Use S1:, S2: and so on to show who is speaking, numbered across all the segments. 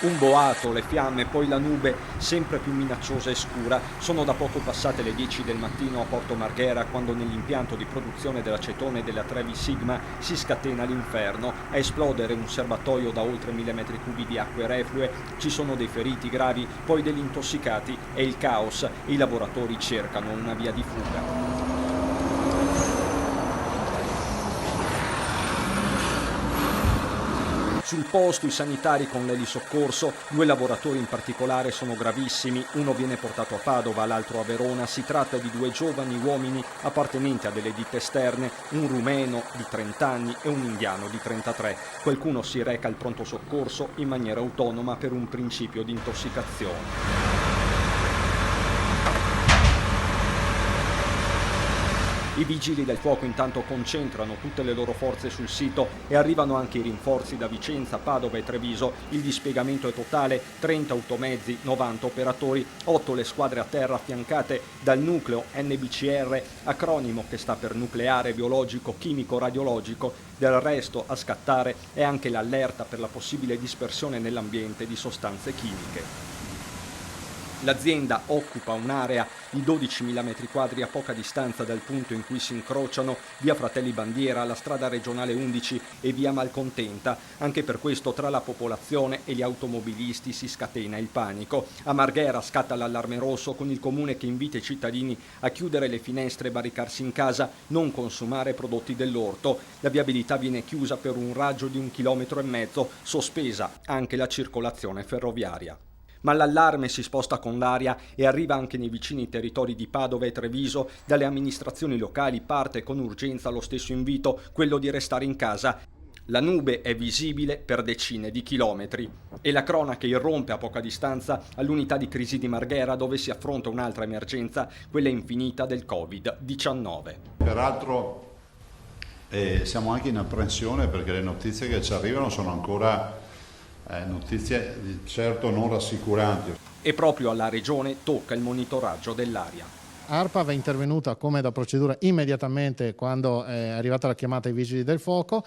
S1: Un boato, le fiamme, poi la nube, sempre più minacciosa e scura. Sono da poco passate le 10 del mattino a Porto Marghera, quando nell'impianto di produzione dell'acetone della Trevi Sigma si scatena l'inferno. A esplodere un serbatoio da oltre 1000 metri cubi di acque reflue. Ci sono dei feriti gravi, poi degli intossicati e il caos. I lavoratori cercano una via di fuga. Sul posto i sanitari con l'elisoccorso, 2 lavoratori in particolare sono gravissimi, uno viene portato a Padova, l'altro a Verona. Si tratta di 2 giovani uomini appartenenti a delle ditte esterne, un rumeno di 30 anni e un indiano di 33. Qualcuno si reca al pronto soccorso in maniera autonoma per un principio di intossicazione. I vigili del fuoco intanto concentrano tutte le loro forze sul sito e arrivano anche i rinforzi da Vicenza, Padova e Treviso. Il dispiegamento è totale, 30 automezzi, 90 operatori, 8 le squadre a terra affiancate dal nucleo NBCR, acronimo che sta per nucleare, biologico, chimico, radiologico. Del resto a scattare è anche l'allerta per la possibile dispersione nell'ambiente di sostanze chimiche. L'azienda occupa un'area di 12.000 metri quadri a poca distanza dal punto in cui si incrociano via Fratelli Bandiera, la strada regionale 11 e via Malcontenta. Anche per questo tra la popolazione e gli automobilisti si scatena il panico. A Marghera scatta l'allarme rosso con il comune che invita i cittadini a chiudere le finestre e barricarsi in casa, non consumare prodotti dell'orto. La viabilità viene chiusa per un raggio di 1,5 chilometri, sospesa anche la circolazione ferroviaria. Ma l'allarme si sposta con l'aria e arriva anche nei vicini territori di Padova e Treviso. Dalle amministrazioni locali parte con urgenza lo stesso invito, quello di restare in casa. La nube è visibile per decine di chilometri e la cronaca irrompe a poca distanza all'unità di crisi di Marghera, dove si affronta un'altra emergenza, quella infinita del Covid-19.
S2: Peraltro siamo anche in apprensione perché le notizie che ci arrivano sono ancora notizie di certo non rassicuranti.
S1: E proprio alla regione tocca il monitoraggio dell'aria.
S3: ARPAV è intervenuta come da procedura immediatamente quando è arrivata la chiamata ai vigili del fuoco.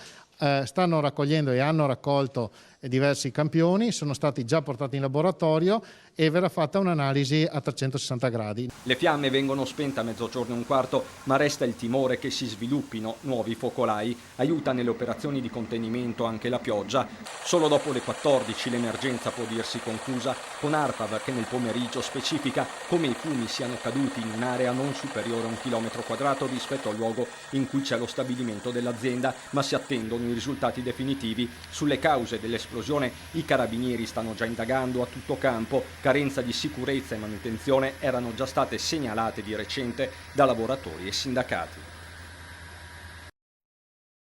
S3: Stanno raccogliendo e hanno raccolto diversi campioni, sono stati già portati in laboratorio e verrà fatta un'analisi a 360 gradi.
S1: Le fiamme vengono spente a 00:15, ma resta il timore che si sviluppino nuovi focolai. Aiuta nelle operazioni di contenimento anche la pioggia. Solo dopo le 14 l'emergenza può dirsi conclusa, con ARPAV che nel pomeriggio specifica come i fumi siano caduti in un'area non superiore a 1 chilometro quadrato rispetto al luogo in cui c'è lo stabilimento dell'azienda, ma si attendono i risultati definitivi. Sulle cause dell'esplosione i carabinieri stanno già indagando a tutto campo. Carenza di sicurezza e manutenzione erano già state segnalate di recente da lavoratori e sindacati.